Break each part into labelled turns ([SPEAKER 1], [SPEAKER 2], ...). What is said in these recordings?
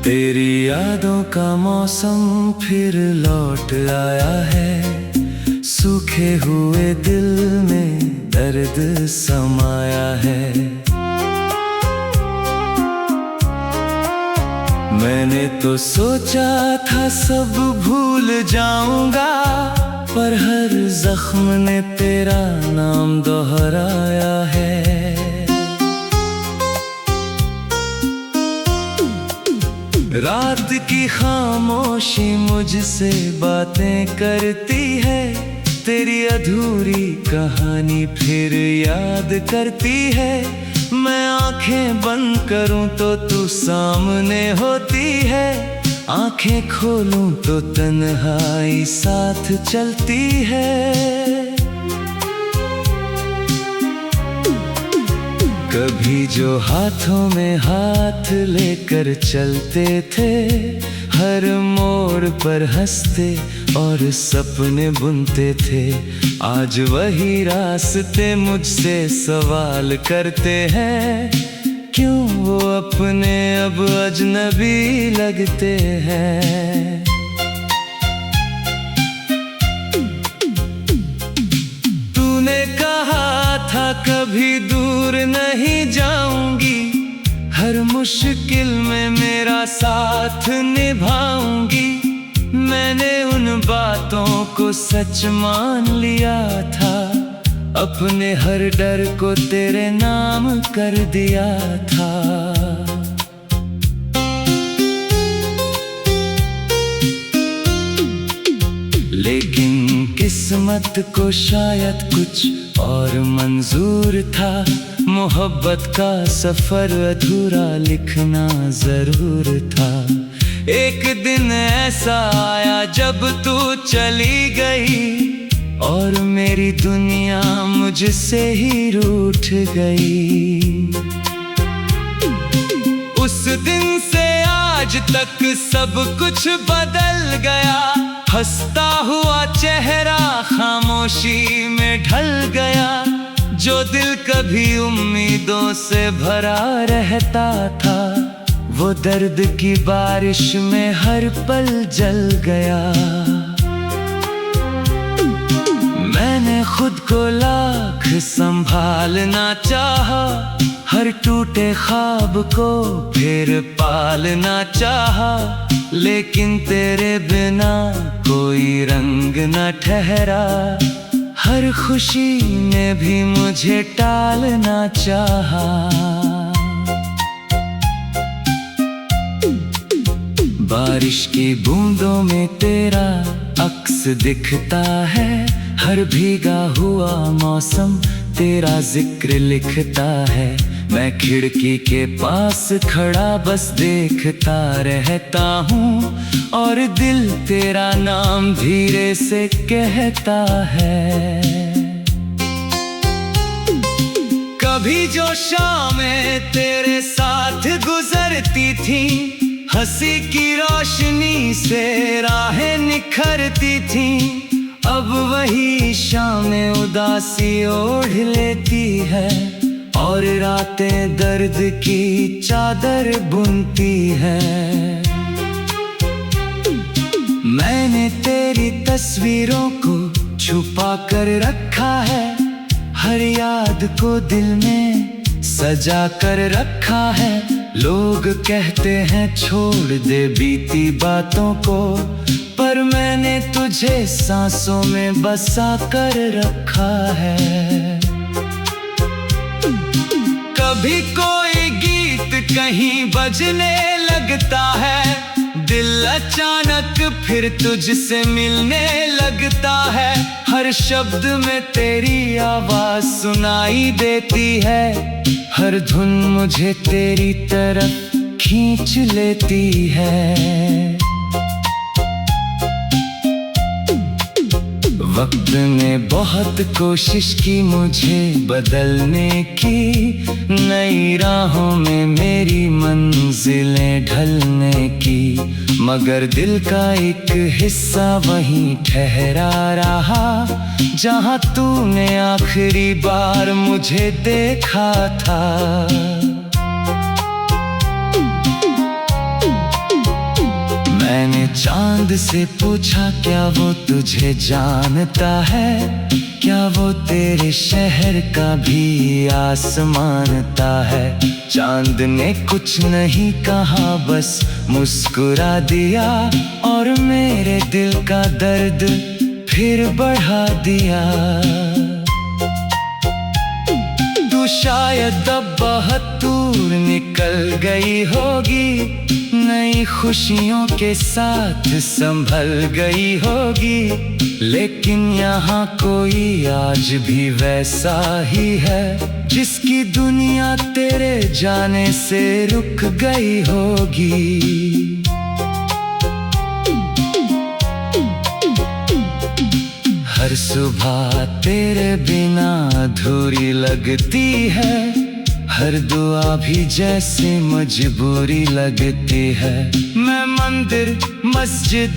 [SPEAKER 1] तेरी यादों का मौसम फिर लौट आया है, सूखे हुए दिल में दर्द समाया है। मैंने तो सोचा था सब भूल जाऊंगा, पर हर जख्म ने तेरा नाम दोहराया है। रात की खामोशी मुझसे बातें करती है, तेरी अधूरी कहानी फिर याद करती है। मैं आंखें बंद करूं तो तू सामने होती है, आंखें खोलूं तो तन्हाई साथ चलती है। कभी जो हाथों में हाथ लेकर चलते थे, हर मोड़ पर हंसते और सपने बुनते थे, आज वही रास्ते मुझसे सवाल करते हैं। क्यों वो अपने अब अजनबी लगते हैं। तूने कहा था कभी दूर नहीं जाऊंगी, हर मुश्किल में मेरा साथ निभाऊंगी। मैंने उन बातों को सच मान लिया था, अपने हर डर को तेरे नाम कर दिया था। लेकिन किस्मत को शायद कुछ और मंजूर था, मोहब्बत का सफर अधूरा लिखना जरूर था। एक दिन ऐसा आया जब तू चली गई, और मेरी दुनिया मुझसे ही रूठ गई। उस दिन से आज तक सब कुछ बदल गया, हंसता हुआ चेहरा खामोशी में ढल गया। जो दिल कभी उम्मीदों से भरा रहता था, वो दर्द की बारिश में हर पल जल गया। मैंने खुद को लाख संभालना चाहा, हर टूटे ख्वाब को फिर पालना चाहा, लेकिन तेरे बिना कोई रंग न ठहरा। हर खुशी ने भी मुझे टालना चाहा। बारिश की बूंदों में तेरा अक्स दिखता है, हर भीगा हुआ मौसम तेरा जिक्र लिखता है। मैं खिड़की के पास खड़ा बस देखता रहता हूँ, और दिल तेरा नाम धीरे से कहता है। कभी जो शामें तेरे साथ गुजरती थी, हंसी की रोशनी से राहें निखरती थी, अब वही शामें उदासी ओढ़ लेती है, और रातें दर्द की चादर बुनती है। मैंने तेरी तस्वीरों को छुपा कर रखा है, हर याद को दिल में सजा कर रखा है। लोग कहते हैं छोड़ दे बीती बातों को, पर मैंने तुझे सांसों में बसा कर रखा है। कभी कोई गीत कहीं बजने लगता है, दिल अचानक फिर तुझसे मिलने लगता है। हर शब्द में तेरी आवाज सुनाई देती है, हर धुन मुझे तेरी तरफ खींच लेती है। वक्त ने बहुत कोशिश की मुझे बदलने की, नई राहों में मेरी मेरी मंजिलें ढलने की, मगर दिल का एक हिस्सा वहीं ठहरा रहा जहां तूने आखिरी बार मुझे देखा था। मैंने चांद से पूछा क्या वो तुझे जानता है, क्या वो तेरे शहर का भी आसमानता है। चांद ने कुछ नहीं कहा, बस मुस्कुरा दिया और मेरे दिल का दर्द फिर बढ़ा दिया। तू शायद अब बहुत दूर निकल गई होगी, नई खुशियों के साथ संभल गई होगी, लेकिन यहाँ कोई आज भी वैसा ही है जिसकी दुनिया तेरे जाने से रुक गई होगी। हर सुबह तेरे बिना अधूरी लगती है, हर दुआ भी जैसे मजबूरी लगती है। मैं मंदिर मस्जिद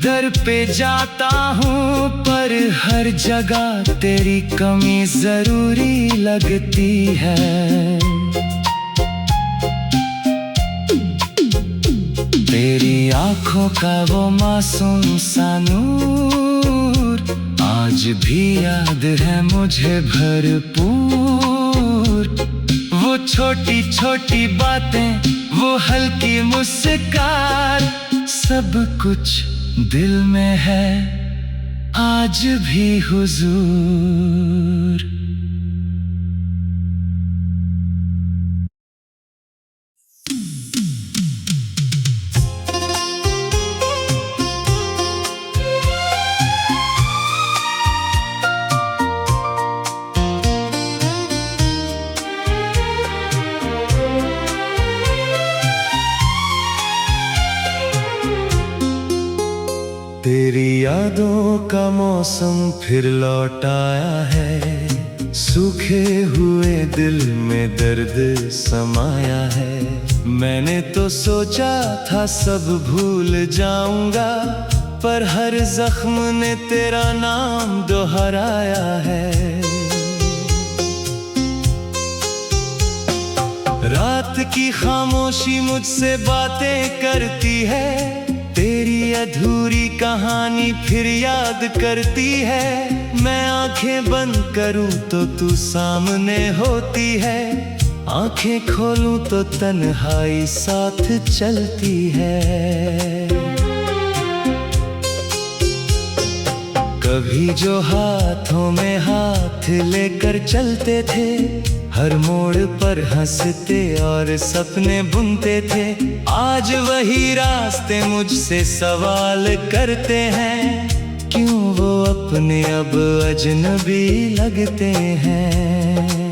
[SPEAKER 1] दर पे जाता हूँ, पर हर जगह तेरी कमी जरूरी लगती है। तेरी आँखों का वो मासूम सा नूर आज भी याद है मुझे भरपूर। वो छोटी छोटी बातें, वो हल्की मुस्कान, सब कुछ दिल में है आज भी हुजूर। तेरी यादों का मौसम फिर लौट आया है, सूखे हुए दिल में दर्द समाया है। मैंने तो सोचा था सब भूल जाऊंगा, पर हर जख्म ने तेरा नाम दोहराया है। रात की खामोशी मुझसे बातें करती है, तेरी अधूरी कहानी फिर याद करती है। मैं आंखें बंद करूं तो तू सामने होती है, आंखें खोलूं तो तन्हाई साथ चलती है। कभी जो हाथों में हाथ लेकर चलते थे, हर मोड़ पर हंसते और सपने बुनते थे, आज वही रास्ते मुझसे सवाल करते हैं, क्यों वो अपने अब अजनबी लगते हैं।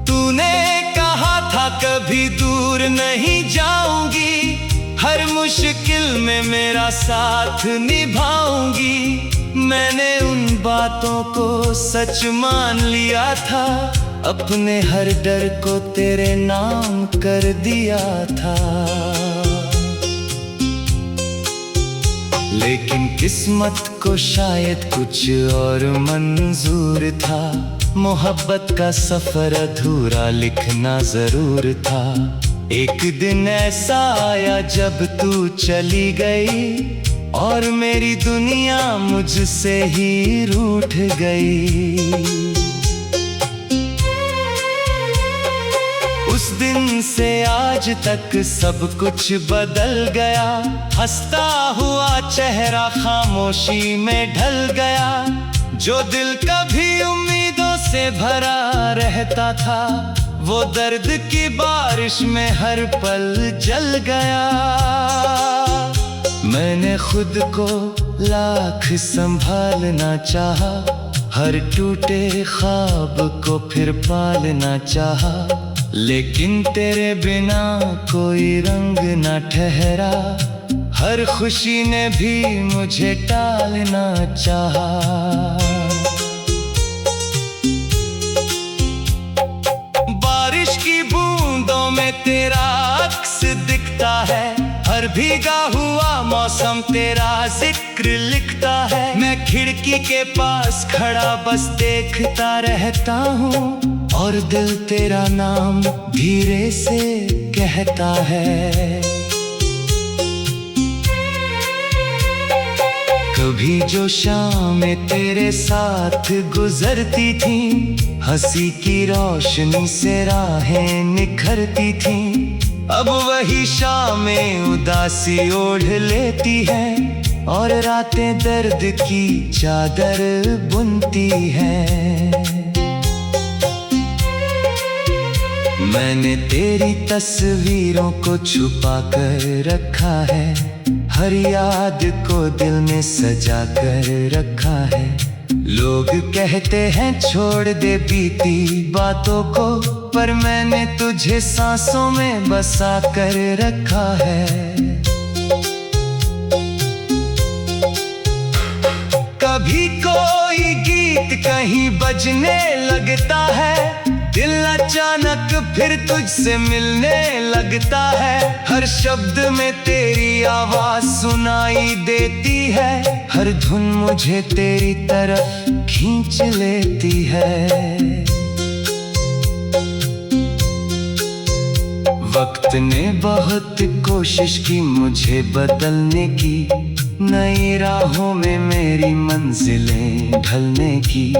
[SPEAKER 1] तूने कहा था कभी दूर नहीं जाऊंगी, हर मुश्किल में मेरा साथ निभाऊंगी। मैंने उन बातों को सच मान लिया था, अपने हर डर को तेरे नाम कर दिया था। लेकिन किस्मत को शायद कुछ और मंजूर था, मोहब्बत का सफर अधूरा लिखना जरूर था। एक दिन ऐसा आया जब तू चली गई, और मेरी दुनिया मुझसे ही रूठ गई। उस दिन से आज तक सब कुछ बदल गया, हंसता हुआ चेहरा खामोशी में ढल गया। जो दिल कभी उम्मीदों से भरा रहता था, वो दर्द की बारिश में हर पल जल गया। मैंने खुद को लाख संभालना चाहा, हर टूटे ख्वाब को फिर पालना चाहा, लेकिन तेरे बिना कोई रंग न ठहरा, हर खुशी ने भी मुझे टालना चाहा। तेरा अक्स दिखता है, हर भीगा हुआ मौसम तेरा जिक्र लिखता है। मैं खिड़की के पास खड़ा बस देखता रहता हूँ, और दिल तेरा नाम धीरे से कहता है। कभी जो शामें तेरे साथ गुजरती थी, हंसी की रोशनी से राहें निखरती थी। अब वही शामें उदासी ओढ़ लेती हैं, और रातें दर्द की चादर बुनती हैं। मैंने तेरी तस्वीरों को छुपा कर रखा है, हर याद को दिल में सजा कर रखा है। लोग कहते हैं छोड़ दे बीती बातों को, पर मैंने तुझे सांसों में बसा कर रखा है। कभी कोई गीत कहीं बजने लगता है, दिल अचानक फिर तुझसे मिलने लगता है। हर शब्द में तेरी आवाज सुनाई देती है, हर धुन मुझे तेरी तरफ खींच लेती है। वक्त ने बहुत कोशिश की मुझे बदलने की, नई राहों में मेरी मंजिलें ढलने की,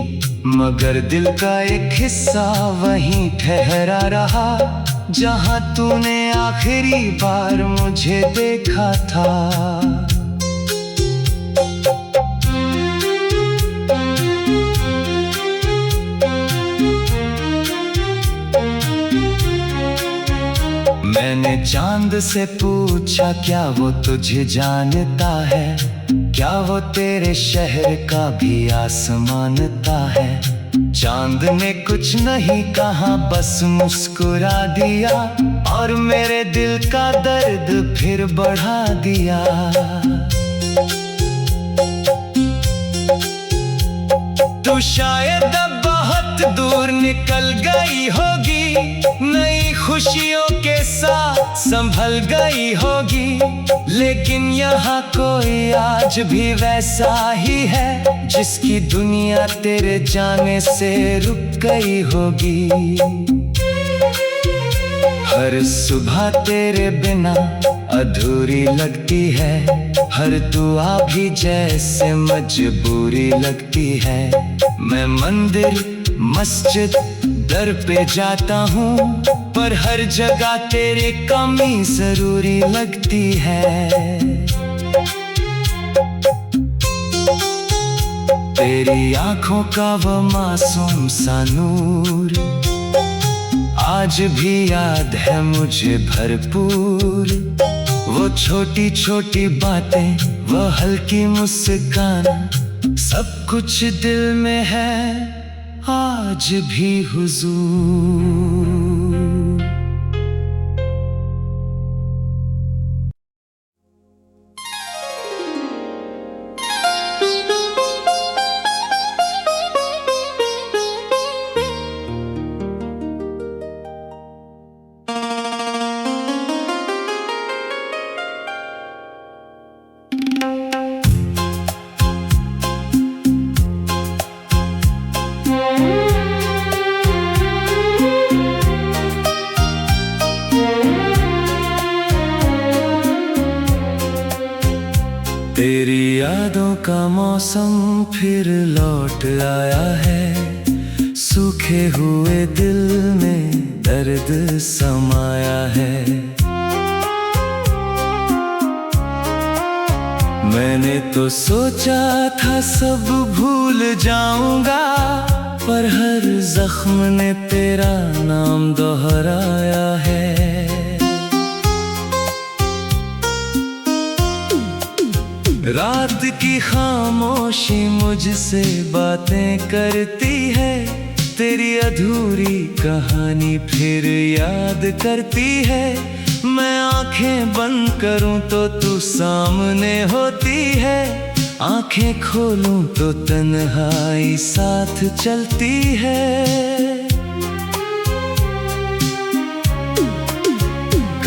[SPEAKER 1] मगर दिल का एक हिस्सा वहीं ठहरा रहा, जहां तूने आखिरी बार मुझे देखा था। मैंने चांद से पूछा क्या वो तुझे जानता है, क्या वो तेरे शहर का भी आसमानता है। चांद ने कुछ नहीं कहा, बस मुस्कुरा दिया, और मेरे दिल का दर्द फिर बढ़ा दिया। तू शायद अब बहुत दूर निकल गई होगी, नई खुशियों के साथ संभल गई होगी, लेकिन यहाँ कोई आज भी वैसा ही है, जिसकी दुनिया तेरे जाने से रुक गई होगी। हर सुबह तेरे बिना अधूरी लगती है, हर दुआ भी जैसे मजबूरी लगती है। मैं मंदिर मस्जिद दर पे जाता हूँ, पर हर जगह तेरी कमी जरूरी लगती है। तेरी आंखों का वो मासूम सा नूर आज भी याद है मुझे भरपूर। वो छोटी छोटी बातें, वो हल्की मुस्कान, सब कुछ दिल में है आज भी हुजूर। तेरी यादों का मौसम फिर लौट आया है, सूखे हुए दिल में दर्द समाया है। मैंने तो सोचा था सब भूल जाऊंगा, पर हर जख्म ने तेरा नाम दोहराया है। रात की खामोशी मुझसे बातें करती है, तेरी अधूरी कहानी फिर याद करती है। मैं आंखें बंद करूं तो तू सामने होती है, आंखें खोलूं तो तन्हाई साथ चलती है।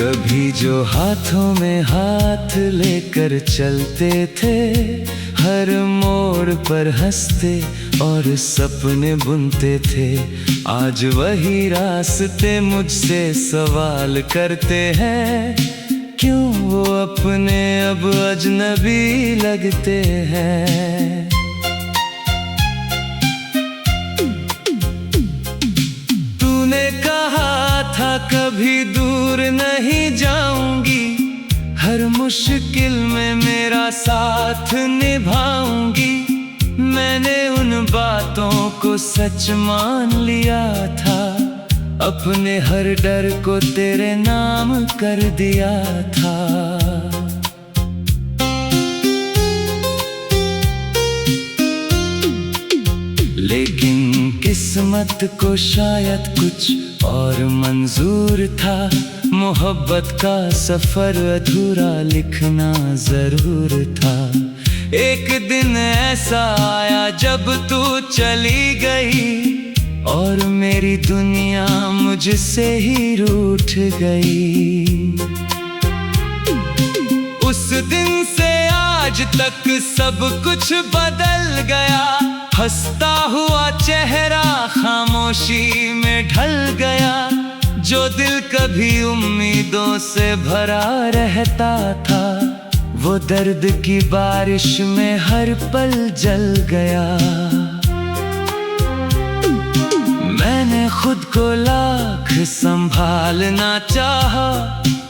[SPEAKER 1] कभी जो हाथों में हाथ लेकर चलते थे, हर मोड़ पर हंसते और सपने बुनते थे, आज वही रास्ते मुझसे सवाल करते हैं, क्यों वो अपने अब अजनबी लगते हैं। तूने कहा था कभी दूर नहीं जाऊंगी, हर मुश्किल में मेरा साथ निभाऊंगी। मैंने उन बातों को सच मान लिया था, अपने हर डर को तेरे नाम कर दिया था। लेकिन किस्मत को शायद कुछ और मंजूर था, मोहब्बत का सफर अधूरा लिखना जरूर था। एक दिन ऐसा आया जब तू चली गई और मेरी दुनिया मुझसे ही रूठ गई। उस दिन से आज तक सब कुछ बदल गया, हंसता हुआ चेहरा खामोशी में ढल गया। जो दिल कभी उम्मीदों से भरा रहता था, वो दर्द की बारिश में हर पल जल गया। मैंने खुद को लाख संभालना चाहा,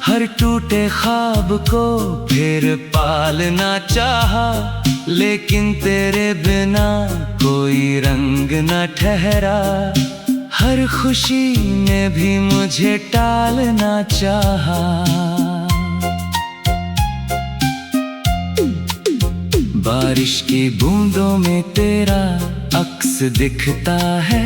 [SPEAKER 1] हर टूटे ख्वाब को फिर पालना चाहा, लेकिन तेरे बिना कोई रंग न ठहरा। हर खुशी ने भी मुझे टालना चाहा। बारिश की बूंदों में तेरा अक्स दिखता है,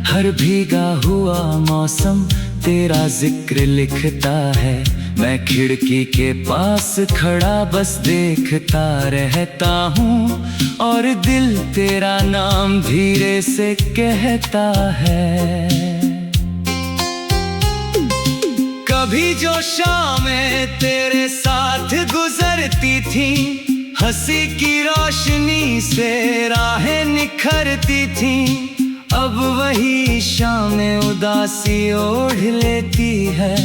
[SPEAKER 1] हर भीगा हुआ मौसम तेरा जिक्र लिखता है। मैं खिड़की के पास खड़ा बस देखता रहता हूँ, और दिल तेरा नाम धीरे से कहता है। कभी जो शामें तेरे साथ गुजरती थी, हंसी की रोशनी से राहें निखरती थी, अब वही शामें उदासी ओढ़ लेती है,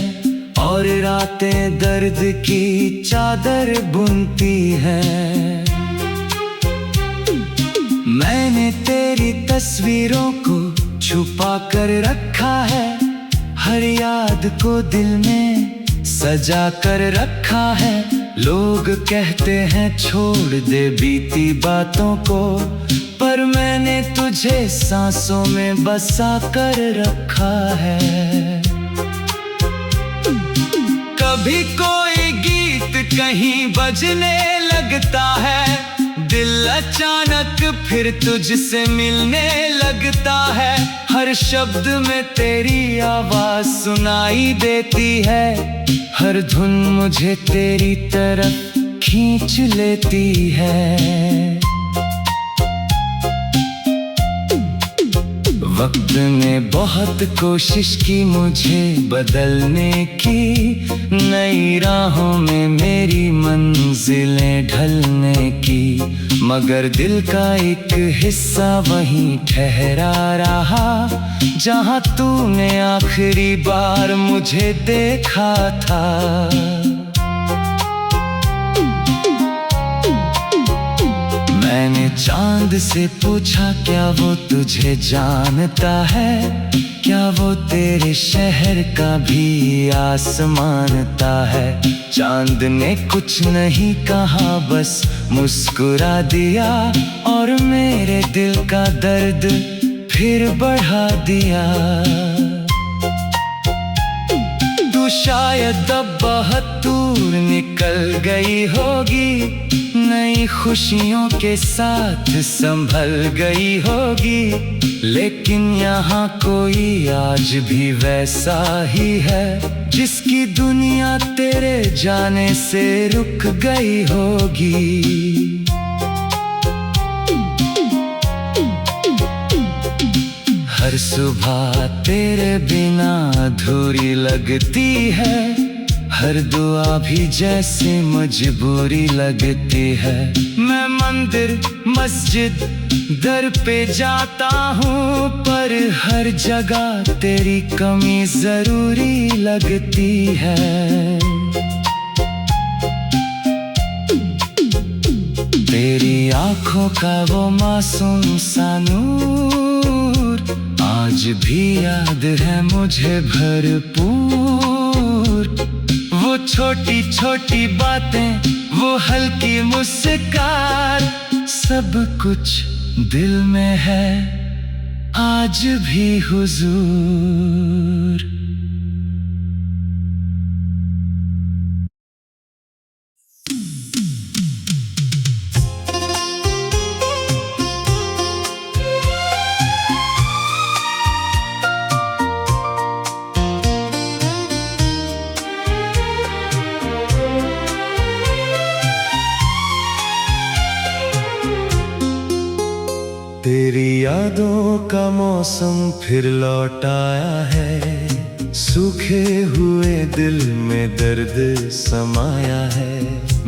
[SPEAKER 1] और रातें दर्द की चादर बुनती है। मैंने तेरी तस्वीरों को छुपा कर रखा है, हर याद को दिल में सजा कर रखा है। लोग कहते हैं छोड़ दे बीती बातों को, पर मैंने तुझे सांसों में बसा कर रखा है। कभी कोई गीत कहीं बजने लगता है, दिल अचानक फिर तुझसे मिलने लगता है। हर शब्द में तेरी आवाज सुनाई देती है, हर धुन मुझे तेरी तरफ खींच लेती है। वक्त ने बहुत कोशिश की मुझे बदलने की, नई राहों में मेरी मंजिलें ढलने की, मगर दिल का एक हिस्सा वहीं ठहरा रहा, जहां तूने आखिरी बार मुझे देखा था। मैंने चांद से पूछा क्या वो तुझे जानता है, क्या वो तेरे शहर का भी आसमानता है। चांद ने कुछ नहीं कहा, बस मुस्कुरा दिया, और मेरे दिल का दर्द फिर बढ़ा दिया। तू शायद अब बहुत दूर निकल गई होगी, नई खुशियों के साथ संभल गई होगी, लेकिन यहाँ कोई आज भी वैसा ही है, जिसकी दुनिया तेरे जाने से रुक गई होगी। हर सुबह तेरे बिना अधूरी लगती है, हर दुआ भी जैसे मजबूरी लगती है। मैं मंदिर मस्जिद दर पे जाता हूँ, पर हर जगह तेरी कमी जरूरी लगती है। तेरी आँखों का वो मासूम सा नूर आज भी याद है मुझे भरपूर। वो छोटी छोटी बातें, वो हल्की मुस्कान, सब कुछ दिल में है आज भी हुजूर। तेरी यादों का मौसम फिर लौट आया है, सूखे हुए दिल में दर्द समाया है।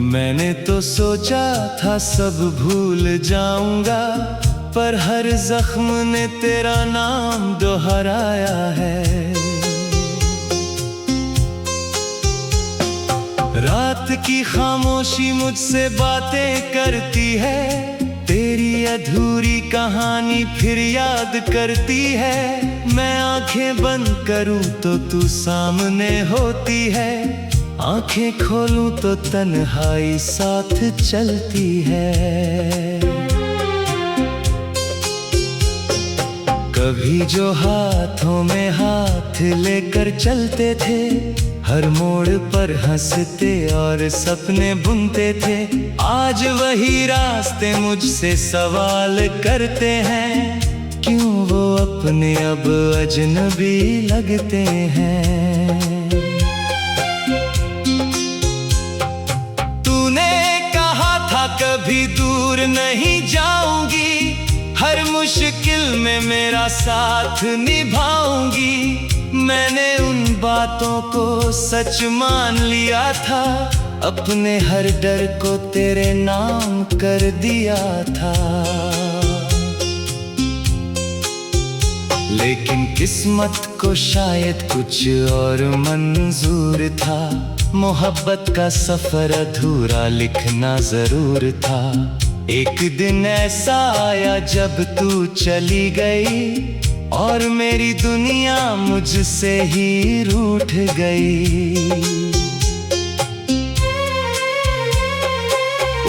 [SPEAKER 1] मैंने तो सोचा था सब भूल जाऊंगा, पर हर जख्म ने तेरा नाम दोहराया है। रात की खामोशी मुझसे बातें करती है, तेरी अधूरी कहानी फिर याद करती है। मैं आंखें बंद करूं तो तू सामने होती है, आंखें खोलूं तो तन्हाई साथ चलती है। कभी जो हाथों में हाथ लेकर चलते थे, हर मोड़ पर हंसते और सपने बुनते थे, आज वही रास्ते मुझसे सवाल करते हैं, क्यों वो अपने अब अजनबी लगते हैं। तूने कहा था कभी दूर नहीं जाऊंगी, हर मुश्किल में मेरा साथ निभाऊंगी। मैंने उन बातों को सच मान लिया था, अपने हर डर को तेरे नाम कर दिया था। लेकिन किस्मत को शायद कुछ और मंजूर था, मोहब्बत का सफर अधूरा लिखना जरूर था। एक दिन ऐसा आया जब तू चली गई, और मेरी दुनिया मुझसे ही रूठ गई।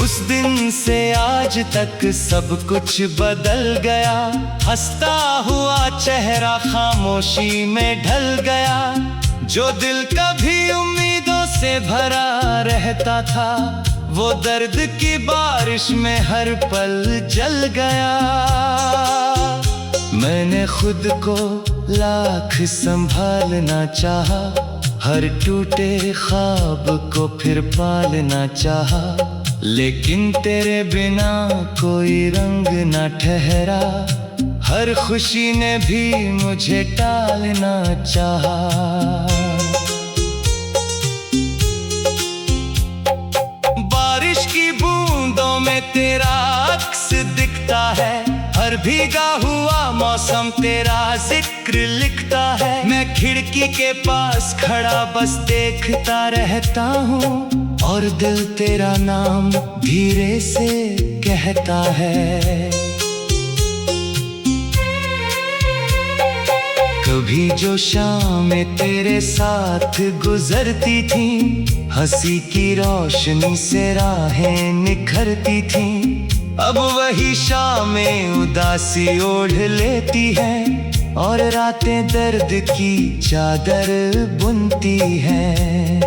[SPEAKER 1] उस दिन से आज तक सब कुछ बदल गया, हंसता हुआ चेहरा खामोशी में ढल गया। जो दिल कभी उम्मीदों से भरा रहता था, वो दर्द की बारिश में हर पल जल गया। मैंने खुद को लाख संभालना चाहा, हर टूटे ख्वाब को फिर पालना चाहा, लेकिन तेरे बिना कोई रंग न ठहरा, हर खुशी ने भी मुझे टालना चाहा। बारिश की बूंदों में तेरा अक्स दिखता है, हर भीगा हुआ मौसम तेरा जिक्र लिखता है। मैं खिड़की के पास खड़ा बस देखता रहता हूँ, और दिल तेरा नाम धीरे से कहता है। कभी जो शामें तेरे साथ गुजरती थी, हंसी की रोशनी से राहें निखरती थी, अब वही शामें उदासी ओढ़ लेती हैं, और रातें दर्द की चादर बुनती हैं।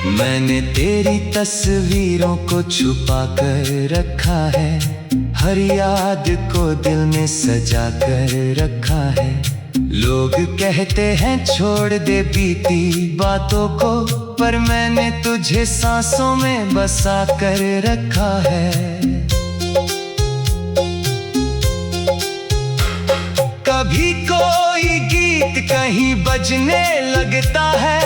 [SPEAKER 1] मैंने तेरी तस्वीरों को छुपा कर रखा है, हर याद को दिल में सजा कर रखा है। लोग कहते हैं छोड़ दे बीती बातों को, पर मैंने तुझे सांसों में बसा कर रखा है। कभी कोई गीत गीत कहीं बजने लगता है,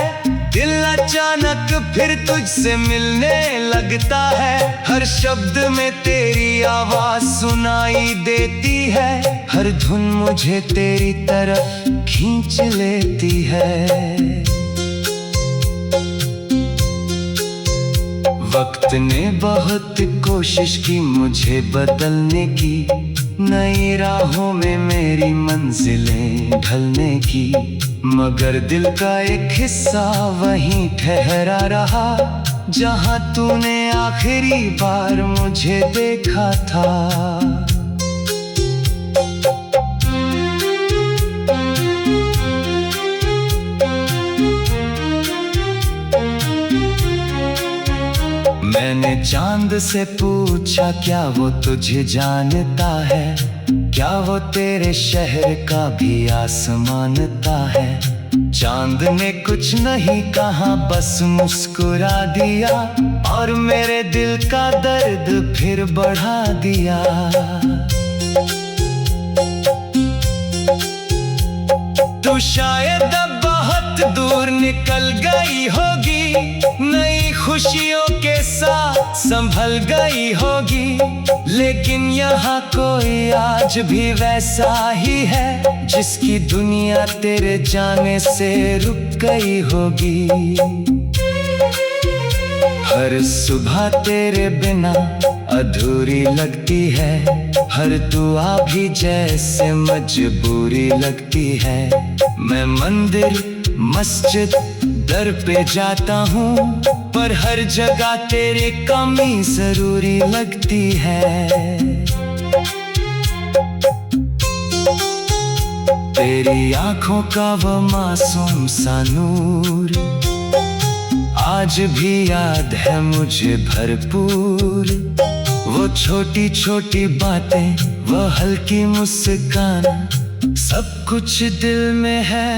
[SPEAKER 1] दिल अचानक फिर तुझसे मिलने लगता है। हर शब्द में तेरी आवाज सुनाई देती है, हर धुन मुझे तेरी तरफ खींच लेती है। वक्त ने बहुत कोशिश की मुझे बदलने की, नई राहों में मेरी मंजिलें ढलने की, मगर दिल का एक हिस्सा वहीं ठहरा रहा, जहां तूने आखिरी बार मुझे देखा था। मैंने चांद से पूछा क्या वो तुझे जानता है, क्या वो तेरे शहर का भी आसमानता है। चांद ने कुछ नहीं कहा, बस मुस्कुरा दिया और मेरे दिल का दर्द फिर बढ़ा दिया। तू शायद अब बहुत दूर निकल गई होगी, नई खुशियों के साथ संभल गई होगी, लेकिन यहाँ कोई आज भी वैसा ही है, जिसकी दुनिया तेरे जाने से रुक गई होगी। हर सुबह तेरे बिना अधूरी लगती है, हर दुआ भी जैसे मजबूरी लगती है। मैं मंदिर मस्जिद दर पे जाता हूँ, पर हर जगह तेरी कमी जरूरी लगती है। तेरी आंखों का वो मासूम सा नूर आज भी याद है मुझे भरपूर। वो छोटी छोटी बातें, वो हल्की मुस्कान, सब कुछ दिल में है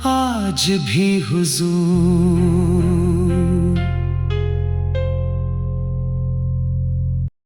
[SPEAKER 1] आज भी हुजूर।